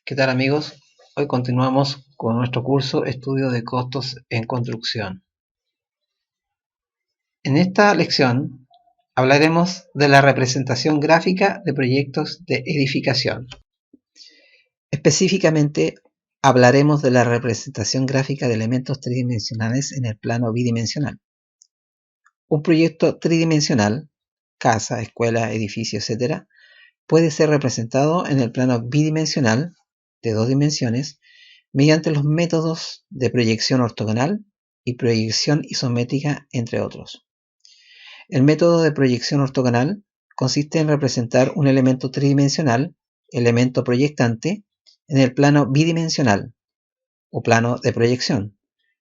¿Qué tal amigos? Hoy continuamos con nuestro curso Estudio de Costos en Construcción. En esta lección hablaremos de la representación gráfica de proyectos de edificación. Específicamente hablaremos de la representación gráfica de elementos tridimensionales en el plano bidimensional. Un proyecto tridimensional, casa, escuela, edificio, etc., puede ser representado en el plano bidimensional de 2 dimensiones mediante los métodos de proyección ortogonal y proyección isométrica, entre otros. El método de proyección ortogonal consiste en representar un elemento tridimensional, elemento proyectante, en el plano bidimensional o plano de proyección,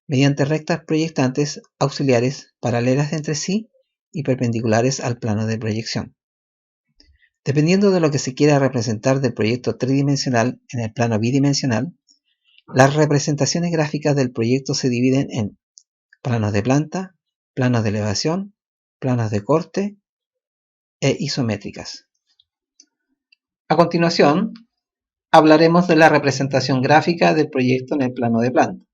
mediante rectas proyectantes auxiliares paralelas entre sí y perpendiculares al plano de proyección. Dependiendo de lo que se quiera representar del proyecto tridimensional en el plano bidimensional, las representaciones gráficas del proyecto se dividen en planos de planta, planos de elevación, planos de corte e isométricas. A continuación, hablaremos de la representación gráfica del proyecto en el plano de planta.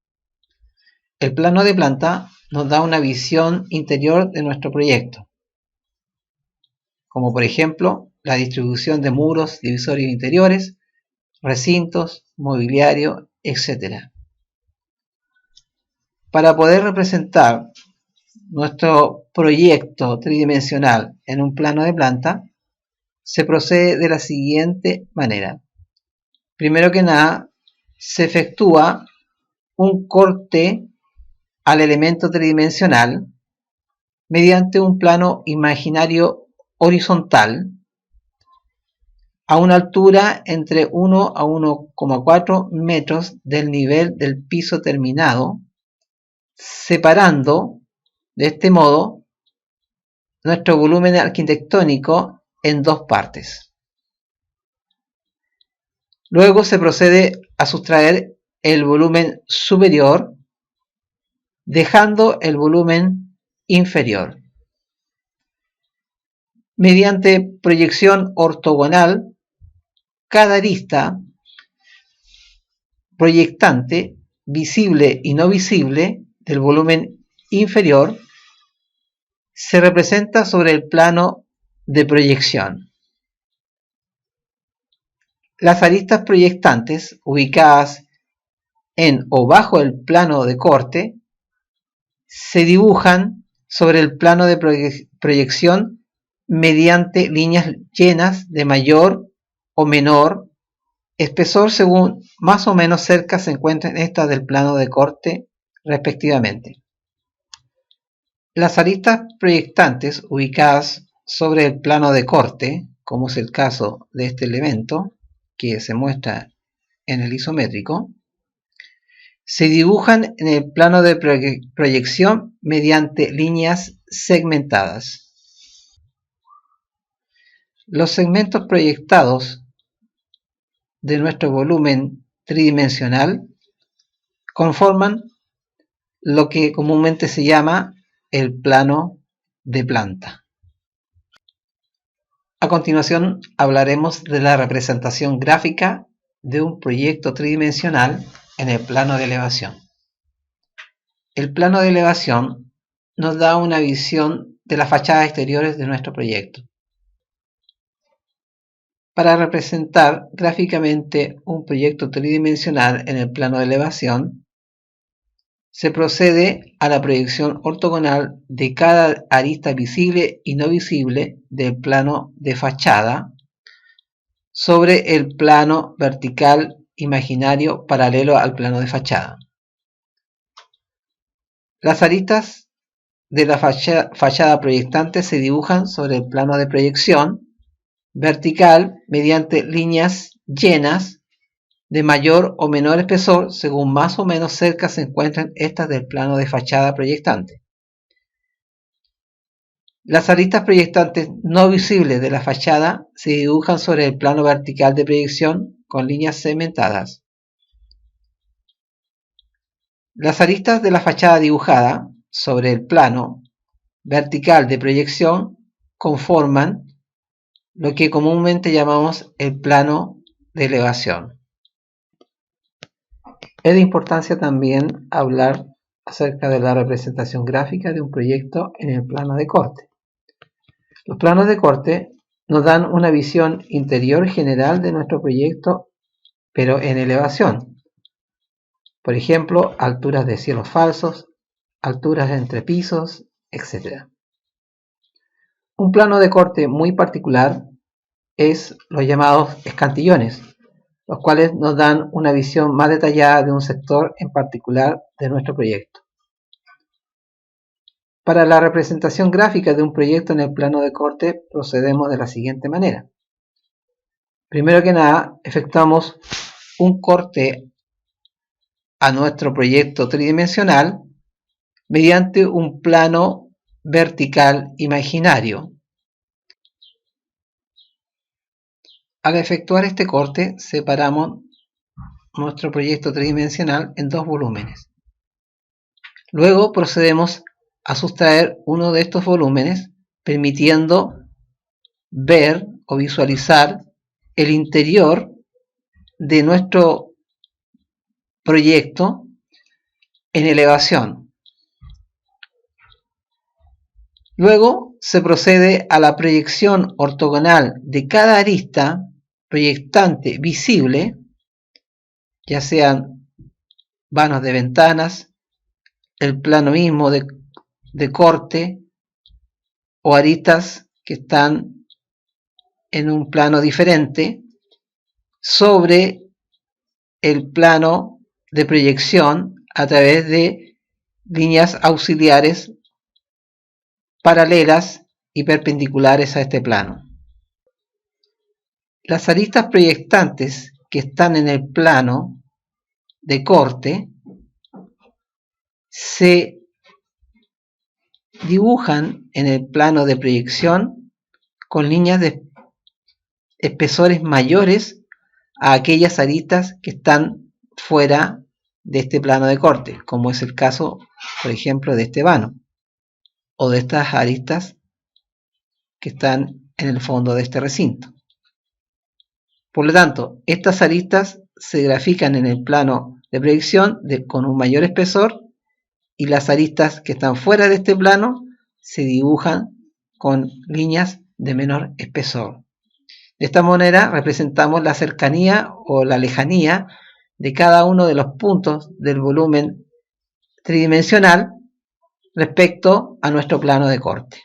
El plano de planta nos da una visión interior de nuestro proyecto, como por ejemplo la distribución de muros divisorios interiores, recintos, mobiliario, etc. Para poder representar nuestro proyecto tridimensional en un plano de planta, se procede de la siguiente manera. Primero que nada, se efectúa un corte al elemento tridimensional mediante un plano imaginario horizontal a una altura entre 1 a 1,4 metros del nivel del piso terminado, separando de este modo nuestro volumen arquitectónico en dos partes. Luego se procede a sustraer el volumen superior, dejando el volumen inferior. Mediante proyección ortogonal, cada arista proyectante, visible y no visible, del volumen inferior, se representa sobre el plano de proyección. Las aristas proyectantes ubicadas en o bajo el plano de corte se dibujan sobre el plano de proyección mediante líneas llenas de mayor o menor espesor según más o menos cerca se encuentren estas del plano de corte respectivamente. Las aristas proyectantes ubicadas sobre el plano de corte, como es el caso de este elemento que se muestra en el isométrico, se dibujan en el plano de proyección mediante líneas segmentadas. Los segmentos proyectados de nuestro volumen tridimensional conforman lo que comúnmente se llama el plano de planta. A continuación hablaremos de la representación gráfica de un proyecto tridimensional en el plano de elevación. El plano de elevación nos da una visión de las fachadas exteriores de nuestro proyecto. Para representar gráficamente un proyecto tridimensional en el plano de elevación, se procede a la proyección ortogonal de cada arista visible y no visible del plano de fachada sobre el plano vertical imaginario paralelo al plano de fachada. Las aristas de la fachada proyectante se dibujan sobre el plano de proyección vertical mediante líneas llenas de mayor o menor espesor según más o menos cerca se encuentran estas del plano de fachada proyectante. Las aristas proyectantes no visibles de la fachada se dibujan sobre el plano vertical de proyección con líneas segmentadas. Las aristas de la fachada dibujada sobre el plano vertical de proyección conforman lo que comúnmente llamamos el plano de elevación. Es de importancia también hablar acerca de la representación gráfica de un proyecto en el plano de corte. Los planos de corte nos dan una visión interior general de nuestro proyecto, pero en elevación. Por ejemplo, alturas de cielos falsos, alturas entre pisos, etc. Un plano de corte muy particular es los llamados escantillones, los cuales nos dan una visión más detallada de un sector en particular de nuestro proyecto. Para la representación gráfica de un proyecto en el plano de corte procedemos de la siguiente manera. Primero que nada, efectuamos un corte a nuestro proyecto tridimensional mediante un plano vertical imaginario. Al efectuar este corte, separamos nuestro proyecto tridimensional en dos volúmenes. Luego procedemos a sustraer uno de estos volúmenes, permitiendo ver o visualizar el interior de nuestro proyecto en elevación. Luego se procede a la proyección ortogonal de cada arista proyectante visible, ya sean vanos de ventanas, el plano mismo de corte o aristas que están en un plano diferente sobre el plano de proyección a través de líneas auxiliares paralelas y perpendiculares a este plano. Las aristas proyectantes que están en el plano de corte se dibujan en el plano de proyección con líneas de espesores mayores a aquellas aristas que están fuera de este plano de corte, como es el caso, por ejemplo, de este vano o de estas aristas que están en el fondo de este recinto. Por lo tanto, estas aristas se grafican en el plano de proyección con un mayor espesor, y las aristas que están fuera de este plano se dibujan con líneas de menor espesor. De esta manera representamos la cercanía o la lejanía de cada uno de los puntos del volumen tridimensional respecto a nuestro plano de corte.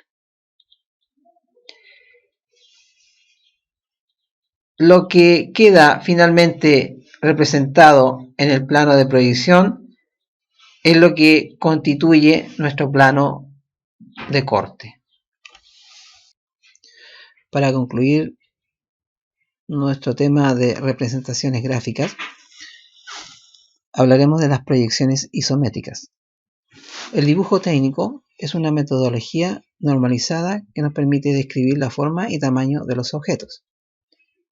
Lo que queda finalmente representado en el plano de proyección es lo que constituye nuestro plano de corte. Para concluir nuestro tema de representaciones gráficas, hablaremos de las proyecciones isométricas. El dibujo técnico es una metodología normalizada que nos permite describir la forma y tamaño de los objetos.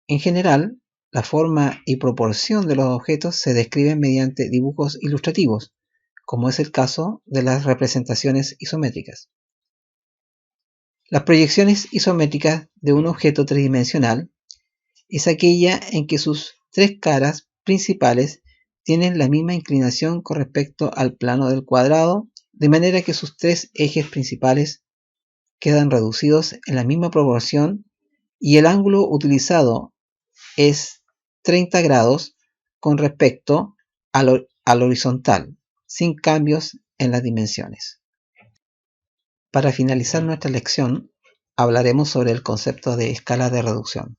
En general, la forma y proporción de los objetos se describen mediante dibujos ilustrativos, como es el caso de las representaciones isométricas. Las proyecciones isométricas de un objeto tridimensional es aquella en que sus tres caras principales tienen la misma inclinación con respecto al plano del cuadrado, de manera que sus tres ejes principales quedan reducidos en la misma proporción y el ángulo utilizado es 30 grados con respecto al horizontal, sin cambios en las dimensiones. Para finalizar nuestra lección, hablaremos sobre el concepto de escala de reducción.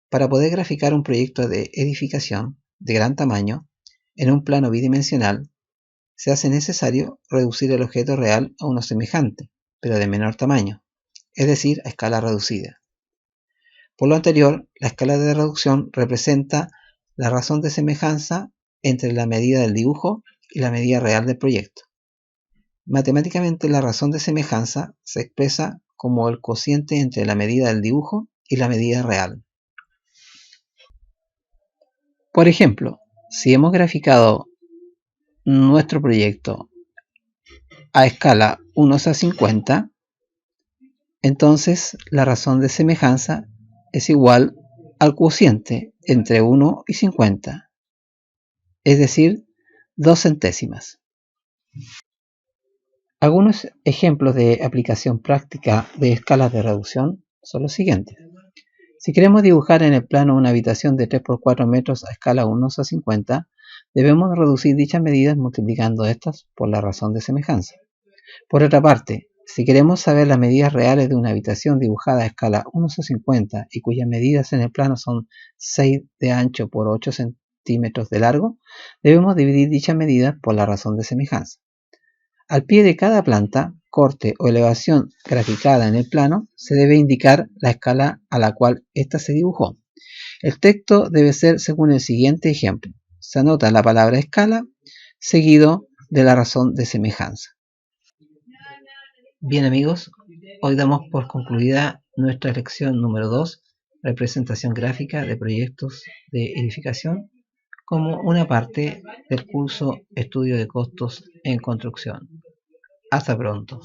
Para poder graficar un proyecto de edificación de gran tamaño en un plano bidimensional, se hace necesario reducir el objeto real a uno semejante, pero de menor tamaño, es decir, a escala reducida. Por lo anterior, la escala de reducción representa la razón de semejanza entre la medida del dibujo y la medida real del proyecto. Matemáticamente, la razón de semejanza se expresa como el cociente entre la medida del dibujo y la medida real. Por ejemplo, si hemos graficado nuestro proyecto a escala 1:50, entonces la razón de semejanza es igual al cociente entre 1 y 50. es decir, 2 centésimas. Algunos ejemplos de aplicación práctica de escalas de reducción son los siguientes. Si queremos dibujar en el plano una habitación de 3 por 4 metros a escala 1:50, debemos reducir dichas medidas multiplicando estas por la razón de semejanza. Por otra parte, si queremos saber las medidas reales de una habitación dibujada a escala 1:50 y cuyas medidas en el plano son 6 de ancho por 8 centímetros de largo, debemos dividir dichas medidas por la razón de semejanza. Al pie de cada planta, corte o elevación graficada en el plano, se debe indicar la escala a la cual ésta se dibujó. El texto debe ser según el siguiente ejemplo. Se anota la palabra escala, seguido de la razón de semejanza. Bien amigos, hoy damos por concluida nuestra lección número 2, representación gráfica de proyectos de edificación, como una parte del curso Estudio de Costos en Construcción. Hasta pronto.